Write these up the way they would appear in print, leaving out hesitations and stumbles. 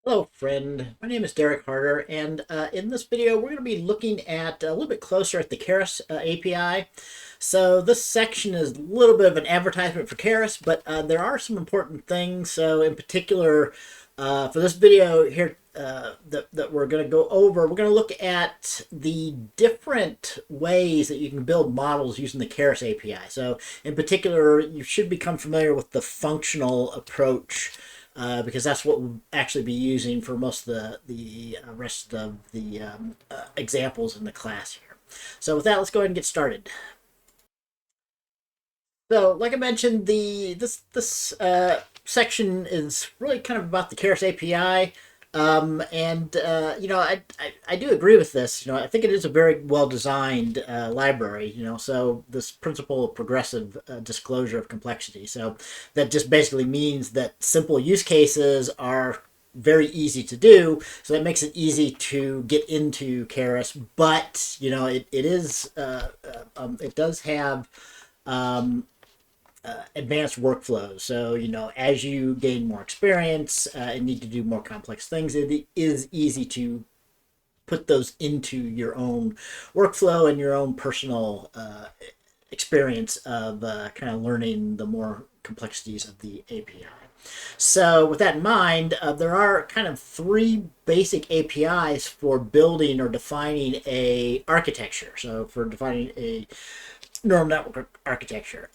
Hello, friend. My name is Derek Harder, and in this video, we're going to be looking at a little bit closer at the Keras API. So this section is a little bit of an advertisement for Keras, but there are some important things. So in particular, for this video here that we're going to go over, we're going to look at the different ways that you can build models using the Keras API. So in particular, you should become familiar with the functional approach because that's what we'll actually be using for most of the rest of the examples in the class here. So with that, let's go ahead and get started. So, like I mentioned, this section is really kind of about the Keras API. I do agree with this. I think it is a very well designed library. So this principle of progressive disclosure of complexity. So that just basically means that simple use cases are very easy to do. So that makes it easy to get into Keras. But it does have advanced workflows. So, as you gain more experience and need to do more complex things, it is easy to put those into your own workflow and your own personal experience of kind of learning the more complexities of the API. So, with that in mind, there are kind of three basic APIs for building or defining a architecture. So, for defining a neural network architecture.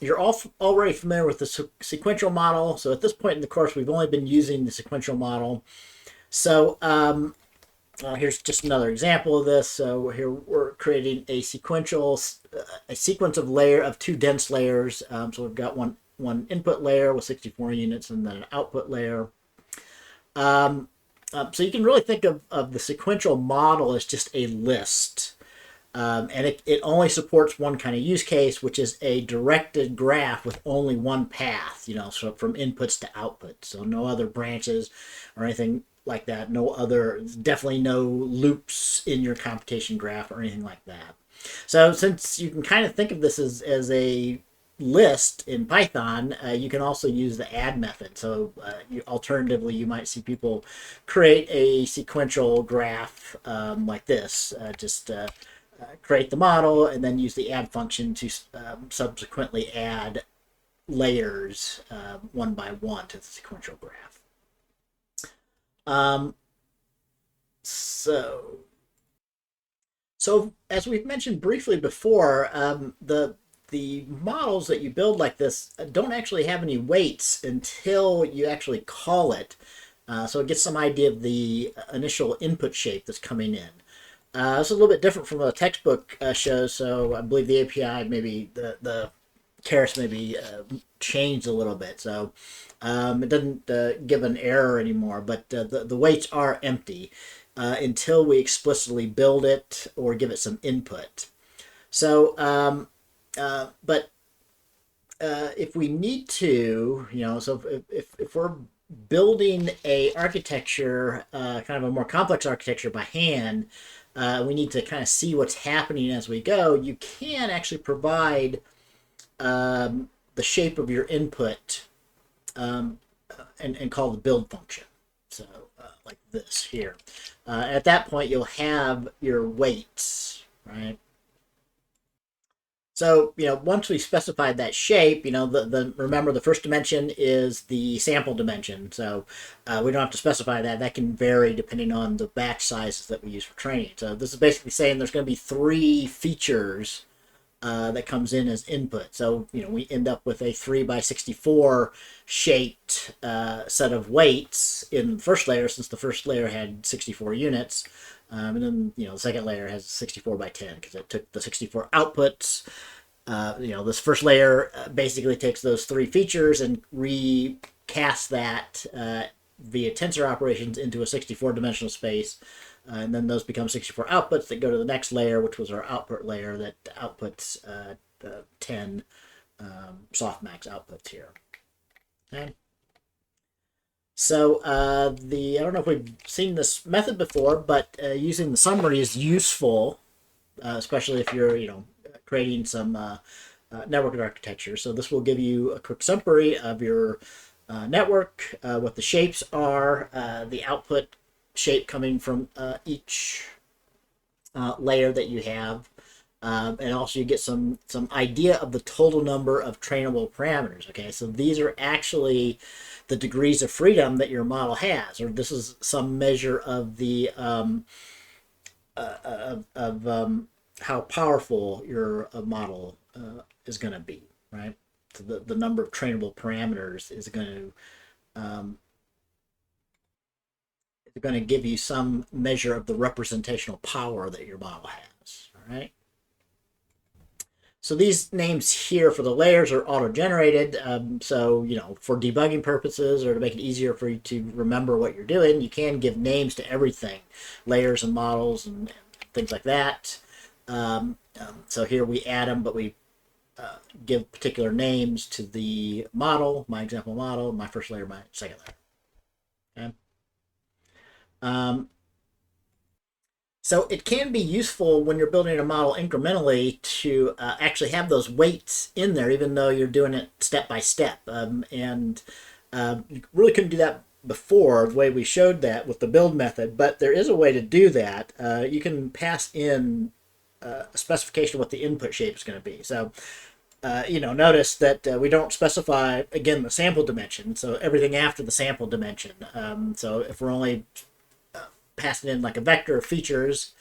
You're all already familiar with the sequential model. So at this point in the course, we've only been using the sequential model. So here's just another example of this. So here we're creating a sequence of two dense layers. So we've got one input layer with 64 units and then an output layer. So you can really think of the sequential model as just a list. And it only supports one kind of use case, which is a directed graph with only one path, so from inputs to outputs. So no other branches or anything like that. Definitely no loops in your computation graph or anything like that. So since you can kind of think of this as a list in Python, you can also use the add method. So alternatively, you might see people create a sequential graph like this, create the model and then use the add function to subsequently add layers one by one to the sequential graph. Um, so, so as we've mentioned briefly before, the models that you build like this don't actually have any weights until you actually call it. So it gets some idea of the initial input shape that's coming in. This is a little bit different from what a textbook shows, so I believe the API maybe the Keras maybe changed a little bit, so it doesn't give an error anymore, but the weights are empty until we explicitly build it or give it some input. So, but if we need to, so if we're building a architecture, kind of a more complex architecture by hand, we need to kind of see what's happening as we go. You can actually provide the shape of your input and call the build function. So like this here. At that point, you'll have your weights, right? So, once we specified that shape, remember the first dimension is the sample dimension. So we don't have to specify that. That can vary depending on the batch sizes that we use for training. So this is basically saying there's going to be three features that comes in as input. So, we end up with a 3 by 64 shaped set of weights in the first layer, since the first layer had 64 units. And then, the second layer has 64 by 10 because it took the 64 outputs. This first layer basically takes those three features and recasts that via tensor operations into a 64-dimensional space. And then those become 64 outputs that go to the next layer, which was our output layer that outputs 10 softmax outputs here. Okay. So I don't know if we've seen this method before, but using the summary is useful, especially if you're creating some network architecture. So this will give you a quick summary of your network, what the shapes are, the output shape coming from each layer that you have. And also you get some idea of the total number of trainable parameters. Okay, so these are actually the degrees of freedom that your model has, or this is some measure of the how powerful your model is going to be, right? So the number of trainable parameters is going to give you some measure of the representational power that your model has. All right. So these names here for the layers are auto-generated. So, for debugging purposes or to make it easier for you to remember what you're doing, you can give names to everything, layers and models and things like that. So here we add them, but we give particular names to the model, my example model, my first layer, my second layer. Okay. So it can be useful when you're building a model incrementally to actually have those weights in there, even though you're doing it step by step. And you really couldn't do that before, the way we showed that with the build method, but there is a way to do that. You can pass in a specification of what the input shape is going to be. So, notice that we don't specify, again, the sample dimension, so everything after the sample dimension. So if we're only passing in like a vector of features,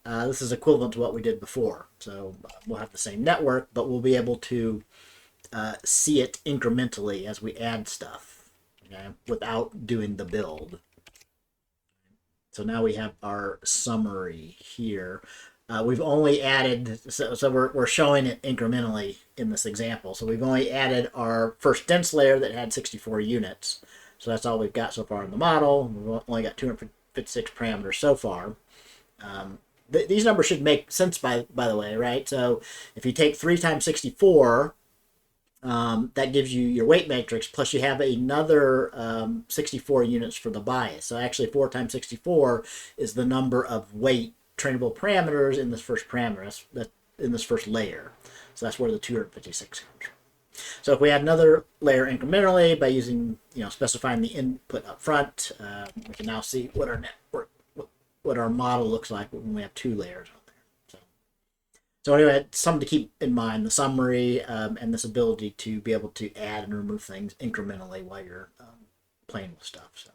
this is equivalent to what we did before. So we'll have the same network, but we'll be able to see it incrementally as we add stuff, okay, without doing the build. So now we have our summary here. We've only added, so we're showing it incrementally in this example. So we've only added our first dense layer that had 64 units. So that's all we've got so far in the model. We've only got 256 parameters so far. These numbers should make sense, by the way, right? So if you take 3 times 64, that gives you your weight matrix, plus you have another 64 units for the bias. So actually 4 times 64 is the number of weight trainable parameters in this first parameter, that's in this first layer. So that's where the 256 comes from. So if we add another layer incrementally by using, specifying the input up front, we can now see what our network, what our model looks like when we have 2 layers on there. So anyway, it's something to keep in mind, the summary and this ability to be able to add and remove things incrementally while you're playing with stuff. So.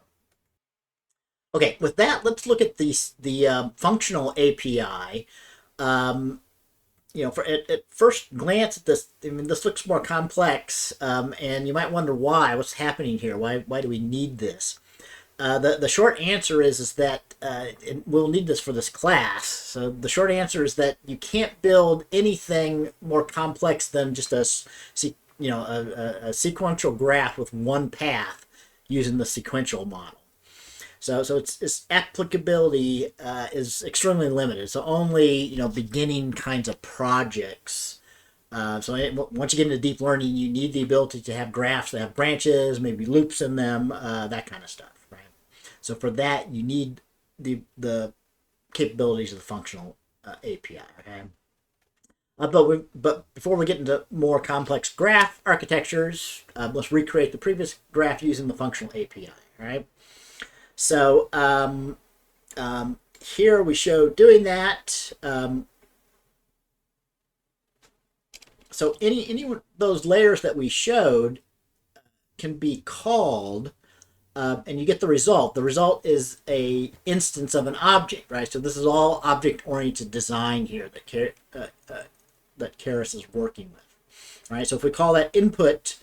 Okay, with that, let's look at the functional API. At first glance at this, this looks more complex, and you might wonder why. What's happening here? Why do we need this? The short answer is that we'll need this for this class. So the short answer is that you can't build anything more complex than just a sequential graph with one path using the sequential model. So its applicability is extremely limited. So only beginning kinds of projects. So once you get into deep learning, you need the ability to have graphs that have branches, maybe loops in them, that kind of stuff, right? So for that, you need the capabilities of the functional API. Okay. But before we get into more complex graph architectures, let's recreate the previous graph using the functional API. All right. So here we show doing that. So any of those layers that we showed can be called, and you get the result. The result is a instance of an object, right? So this is all object-oriented design here that Keras is working with, right? So if we call that input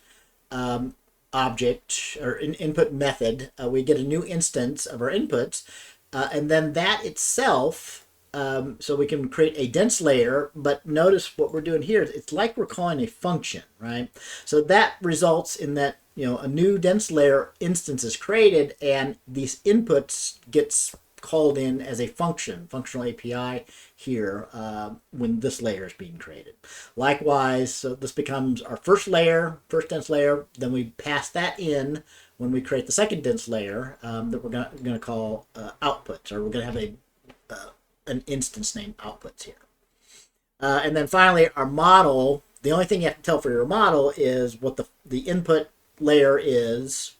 object or input method, we get a new instance of our inputs, and then that itself, so we can create a dense layer, but notice what we're doing here, it's like we're calling a function, right? So that results in that a new dense layer instance is created, and these inputs gets called in as a functional API here when this layer is being created. Likewise, so this becomes our first dense layer, then we pass that in when we create the second dense layer that we're going to call outputs, or we're going to have an instance named outputs here. And then finally, our model, the only thing you have to tell for your model is what the input layer is,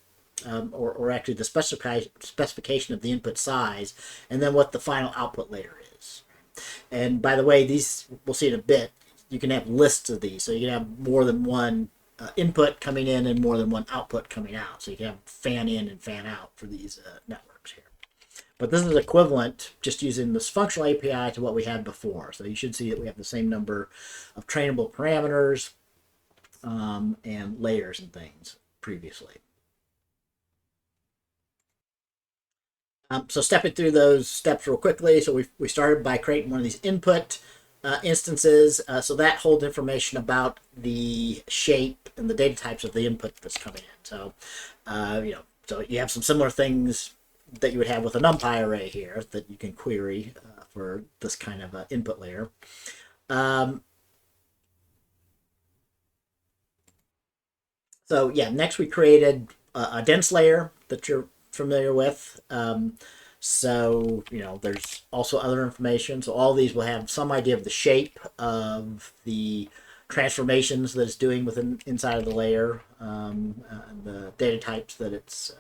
or actually the specification of the input size, and then what the final output layer is. And by the way, these, we'll see in a bit, you can have lists of these. So you can have more than one input coming in and more than one output coming out. So you can have fan in and fan out for these networks here. But this is equivalent, just using this functional API, to what we had before. So you should see that we have the same number of trainable parameters and layers and things previously. So stepping through those steps real quickly. So we started by creating one of these input instances. So that holds information about the shape and the data types of the input that's coming in. So, so you have some similar things that you would have with a NumPy array here that you can query for this kind of input layer. So yeah, next we created a dense layer that you're familiar with. So, there's also other information. So all these will have some idea of the shape of the transformations that it's doing inside of the layer, and the data types that it's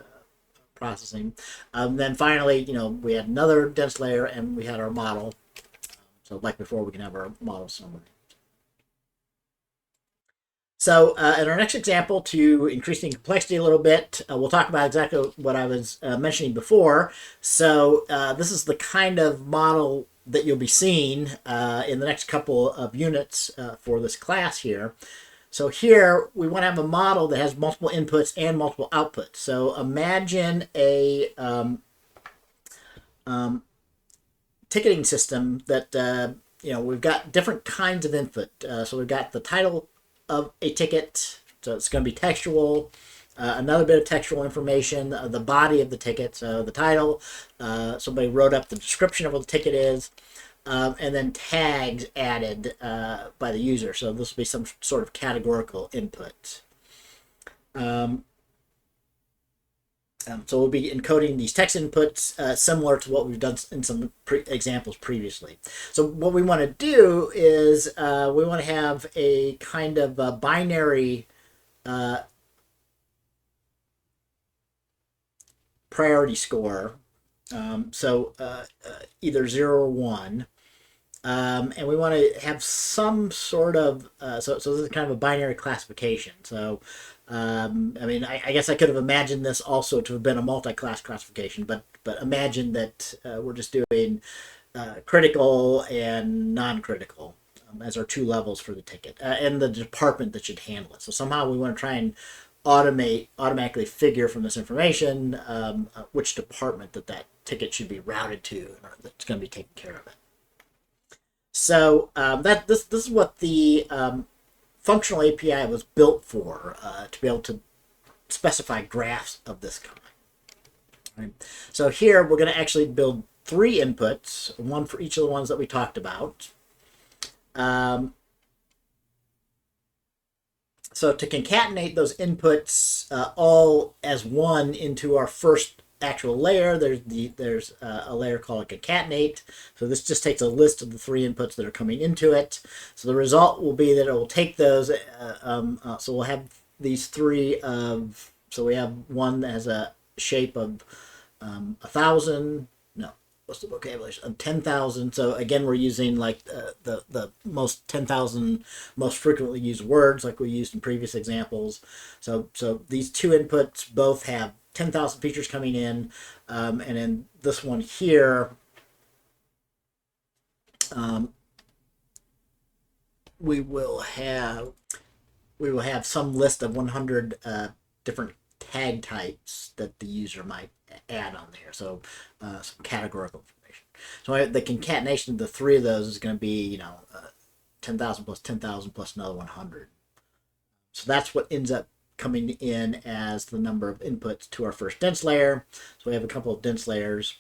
processing. Then finally, we had another dense layer and we had our model. So like before, we can have our model summary. So in our next example, to increase the complexity a little bit, we'll talk about exactly what I was mentioning before. So this is the kind of model that you'll be seeing in the next couple of units for this class here. So here, we want to have a model that has multiple inputs and multiple outputs. So imagine a ticketing system that, we've got different kinds of input. So we've got the title of a ticket, so it's going to be textual, another bit of textual information, the body of the ticket, so the title, somebody wrote up the description of what the ticket is, and then tags added by the user. So this will be some sort of categorical input. So we'll be encoding these text inputs similar to what we've done in some examples previously. So what we want to do is we want to have a kind of a binary priority score. So either 0 or 1. And we want to have some sort of, so this is kind of a binary classification. So I guess I could have imagined this also to have been a multi-class classification, but imagine that we're just doing critical and non-critical as our two levels for the ticket, and the department that should handle it. So somehow we want to try and automatically figure from this information which department that ticket should be routed to, or that's going to be taking care of it. So this is what the functional API was built for, to be able to specify graphs of this kind. Right? So here we're going to actually build 3 inputs, one for each of the ones that we talked about. So to concatenate those inputs all as one into our first actual layer, there's a layer called a concatenate. So this just takes a list of the 3 inputs that are coming into it. So the result will be that it will take those. So we'll have these 3 of. So we have one that has a shape of 1,000. No, what's the vocabulary of 10,000? So again, we're using like the most 10,000 most frequently used words, like we used in previous examples. So these 2 inputs both have 10,000 features coming in, and in this one here, we will have some list of 100 different tag types that the user might add on there. So some categorical information. So the concatenation of the 3 of those is going to be 10,000 plus 10,000 plus another 100. So that's what ends up coming in as the number of inputs to our first dense layer. So we have a couple of dense layers.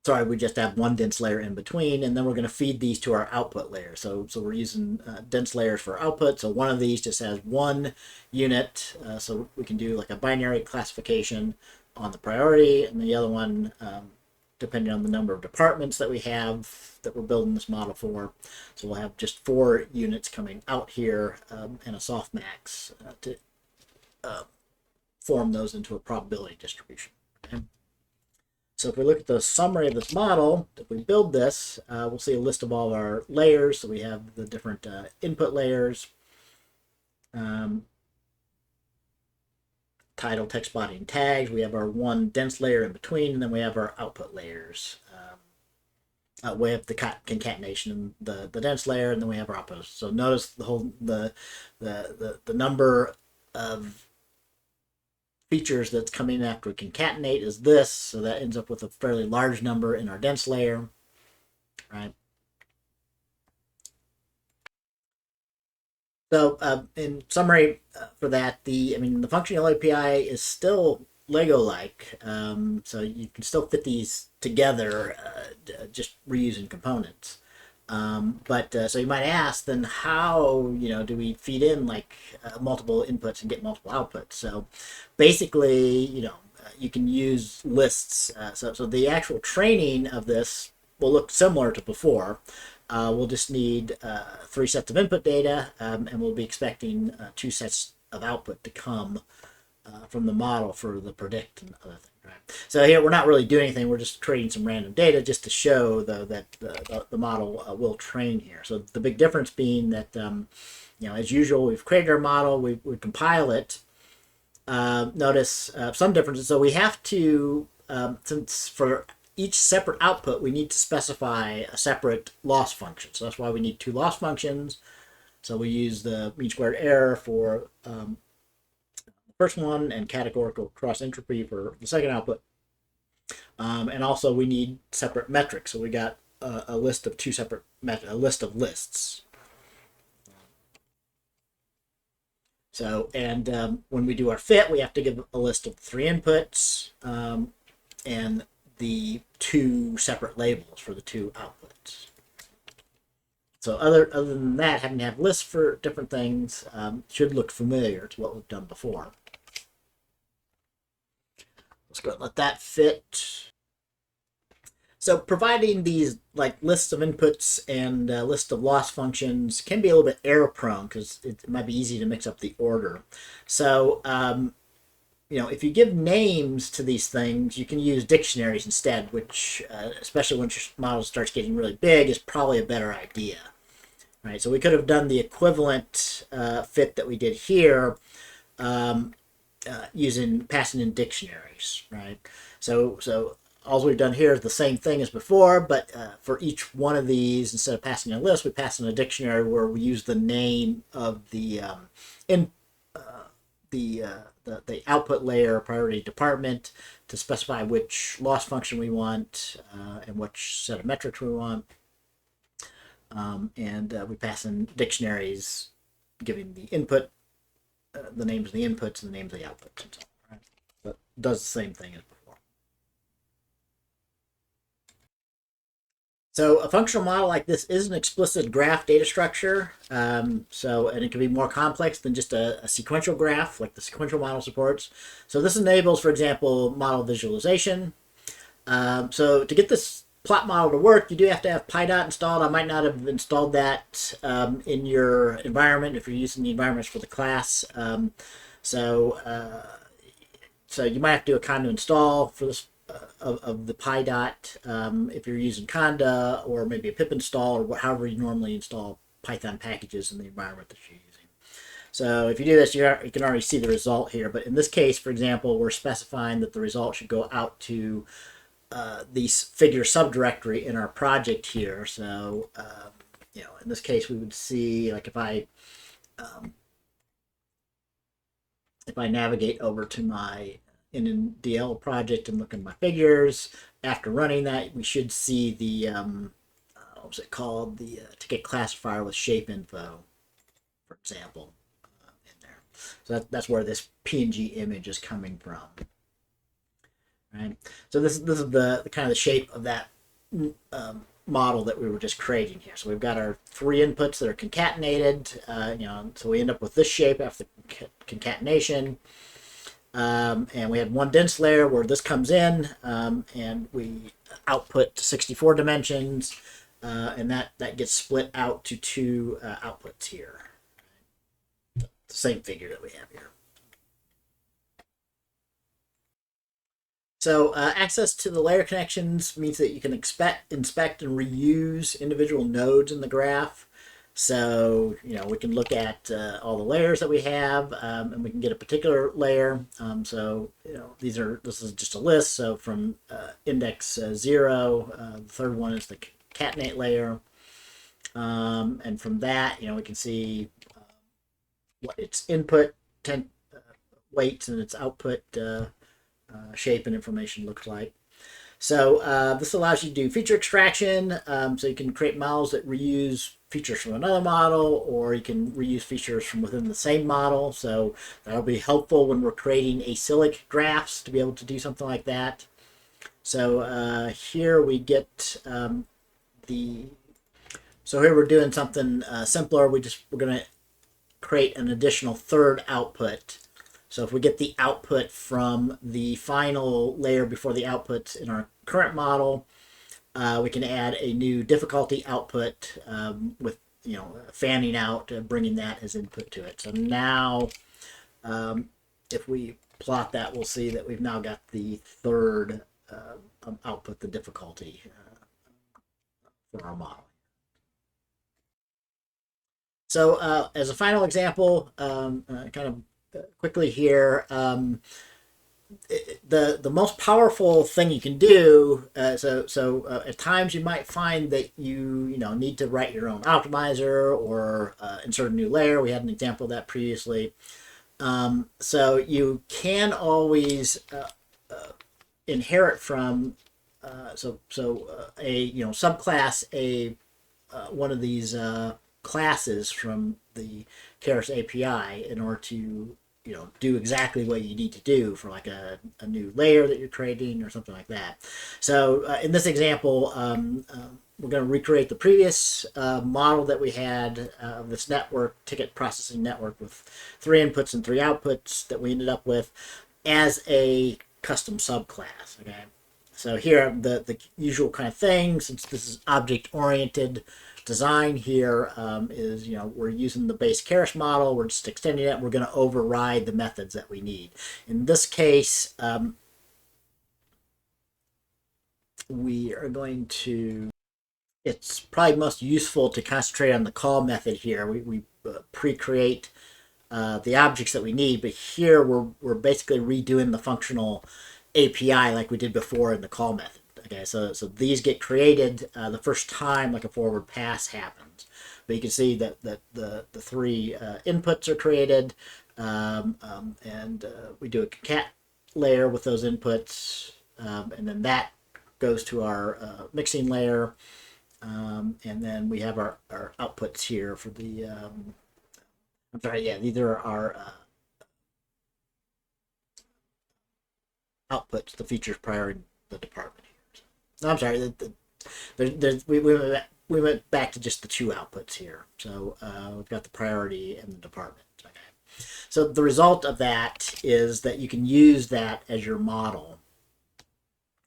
Sorry, we just have one dense layer in between, and then we're going to feed these to our output layer. So we're using dense layers for output. So one of these just has 1 unit. So we can do like a binary classification on the priority, and the other one depending on the number of departments that we have that we're building this model for. So we'll have just 4 units coming out here and a softmax to form those into a probability distribution. Okay? So if we look at the summary of this model, if we build this, we'll see a list of all of our layers. So we have the different input layers, title, text body, and tags. We have our one dense layer in between, and then we have our output layers. We have the concatenation, the dense layer, and then we have our output. So notice the number of features that's coming after we concatenate is this, so that ends up with a fairly large number in our dense layer, right? So in summary for that, the functional API is still Lego-like, so you can still fit these together just reusing components. So you might ask, then how do we feed in like multiple inputs and get multiple outputs? So basically, you can use lists. So the actual training of this will look similar to before. We'll just need 3 sets of input data, and we'll be expecting 2 sets of output to come from the model for the predict and other things. Right? So here we're not really doing anything. We're just creating some random data just to show, though, that the model will train here. So the big difference being that, as usual, we've created our model, we compile it. Notice some differences. So we have to, since for each separate output, we need to specify a separate loss function. So that's why we need 2 loss functions. So we use the mean squared error for the first one and categorical cross entropy for the second output. And also we need separate metrics. So we got a list of 2 separate a list of lists. So, and when we do our fit, we have to give a list of 3 inputs and the 2 separate labels for the 2 outputs. So other than that, having to have lists for different things should look familiar to what we've done before. Let's go and let that fit. So providing these like lists of inputs and list of loss functions can be a little bit error prone because it might be easy to mix up the order. So if you give names to these things, you can use dictionaries instead, which, especially when your model starts getting really big, is probably a better idea. Right? So we could have done the equivalent fit that we did here passing in dictionaries. Right? So all we've done here is the same thing as before, but for each one of these, instead of passing a list, we pass in a dictionary where we use the name of the output layer priority department to specify which loss function we want and which set of metrics we want. We pass in dictionaries giving the input, the names of the inputs and the names of the outputs and so on. Right? So it does the same thing as before. So a functional model like this is an explicit graph data structure. And it can be more complex than just a sequential graph like the sequential model supports. So this enables, for example, model visualization. So to get this plot model to work, you do have to have PyDot installed. I might not have installed that in your environment if you're using the environments for the class. So you might have to do a conda install for this of the PyDot if you're using conda, or maybe a pip install, or however you normally install Python packages in the environment that you're using. So if you do this, you can already see the result here. But in this case, for example, we're specifying that the result should go out to the figure subdirectory in our project here. So in this case, we would see, like, if I navigate over to my NNDL project and look at my figures, after running that, we should see the what was it called, the ticket classifier with shape info, for example, in there. So that's where this PNG image is coming from. Right. So this is the kind of the shape of that model that we were just creating here. So we've got our 3 inputs that are concatenated. So we end up with this shape after concatenation. And we had one dense layer where this comes in, and we output 64 dimensions, and that gets split out to two outputs here. The same figure that we have here. So access to the layer connections means that you can inspect and reuse individual nodes in the graph. So, we can look at all the layers that we have, and we can get a particular layer. So, this is just a list. So from index 0, the third one is the catenate layer. And from that, we can see what its input weights and its output shape and information looks like. So this allows you to do feature extraction. So you can create models that reuse features from another model, or you can reuse features from within the same model. So that'll be helpful when we're creating acyclic graphs to be able to do something like that. So here we get so here we're doing something simpler. We're going to create an additional third output. So if we get the output from the final layer before the outputs in our current model, we can add a new difficulty output with fanning out, bringing that as input to it. So now, if we plot that, we'll see that we've now got the third output, the difficulty for our model. So as a final example, kind of quickly here, the most powerful thing you can do. So at times you might find that you need to write your own optimizer or insert a new layer. We had an example of that previously. So you can always inherit from a subclass one of these classes from the Keras API in order to do exactly what you need to do for like a new layer that you're creating or something like that. So in this example, we're going to recreate the previous model that we had of this ticket processing network with 3 inputs and 3 outputs that we ended up with as a custom subclass. Okay, so here the usual kind of thing, since this is object-oriented design here, is we're using the base Keras model, we're just extending it, we're going to override the methods that we need. In this case, we are going to, it's probably most useful to concentrate on the call method here. We pre-create the objects that we need, but here we're basically redoing the functional API like we did before in the call method. Okay, so these get created the first time like a forward pass happens. But you can see that the 3 inputs are created, and we do a concat layer with those inputs, and then that goes to our mixing layer, and then we have our outputs here for the, I'm sorry, yeah, these are our outputs, the features prior in the department. No, I'm sorry. We went back to just the 2 outputs here. So we've got the priority and the department. Okay. So the result of that is that you can use that as your model.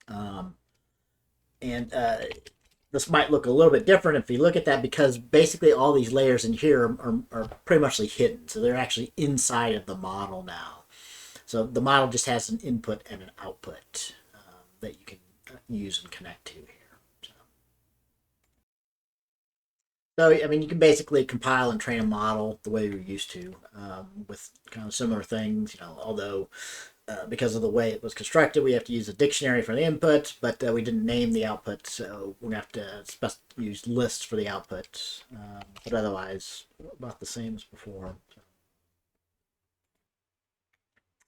And this might look a little bit different if you look at that, because basically all these layers in here are pretty much hidden. So they're actually inside of the model now. So the model just has an input and an output that you can use and connect to here. So, I mean, you can basically compile and train a model the way you're used to, with kind of similar things, although because of the way it was constructed, we have to use a dictionary for the input, but we didn't name the output, so we're going to have to use lists for the outputs, but otherwise about the same as before.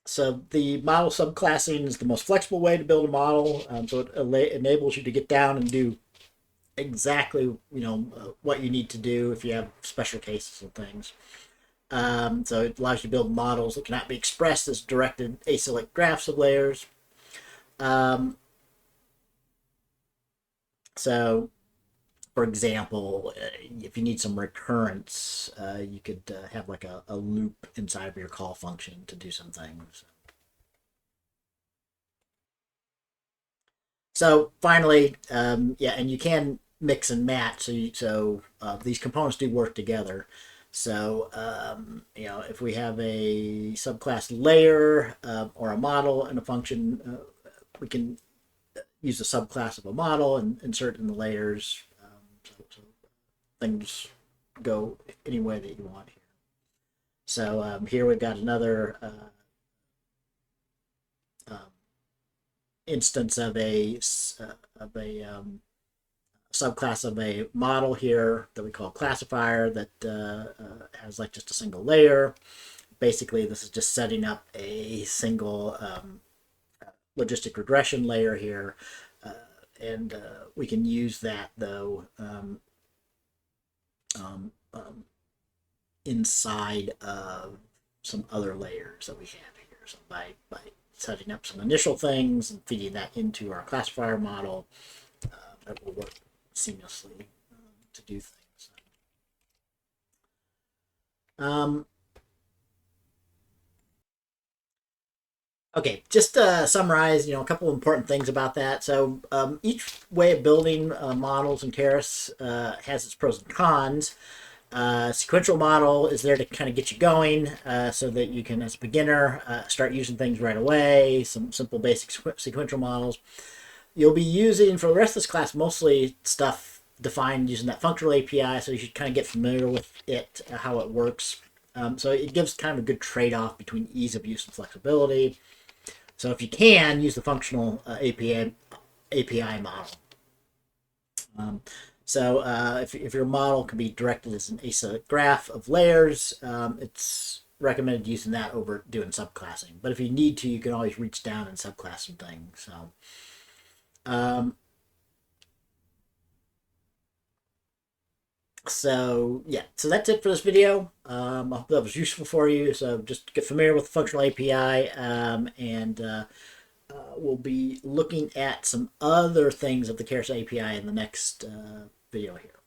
So the model subclassing is the most flexible way to build a model. So it enables you to get down and do exactly what you need to do if you have special cases and things. So it allows you to build models that cannot be expressed as directed acyclic graphs of layers. So, for example, if you need some recurrence, you could have like a loop inside of your call function to do some things. So finally, yeah, and you can mix and match. These components do work together. So if we have a subclass layer or a model and a function, we can use the subclass of a model and insert in the layers. So things go any way that you want here. So here we've got another um, instance of a subclass of a model here that we call classifier that has like just a single layer. Basically, this is just setting up a single logistic regression layer here. And we can use that though um, um, inside of some other layers that we have here. So by setting up some initial things and feeding that into our classifier model, that will work seamlessly to do things. Um, okay, just to summarize, a couple of important things about that. So each way of building models in Keras has its pros and cons. Sequential model is there to kind of get you going so that you can, as a beginner, start using things right away, some simple basic sequential models. You'll be using, for the rest of this class, mostly stuff defined using that functional API, so you should kind of get familiar with it, how it works. So it gives kind of a good trade-off between ease of use and flexibility. So if you can, use the functional API model. If your model can be directed as an ASA graph of layers, it's recommended using that over doing subclassing. But if you need to, you can always reach down and subclass some things. So that's it for this video. I hope that was useful for you. So just get familiar with the functional API, and we'll be looking at some other things of the Keras API in the next video here.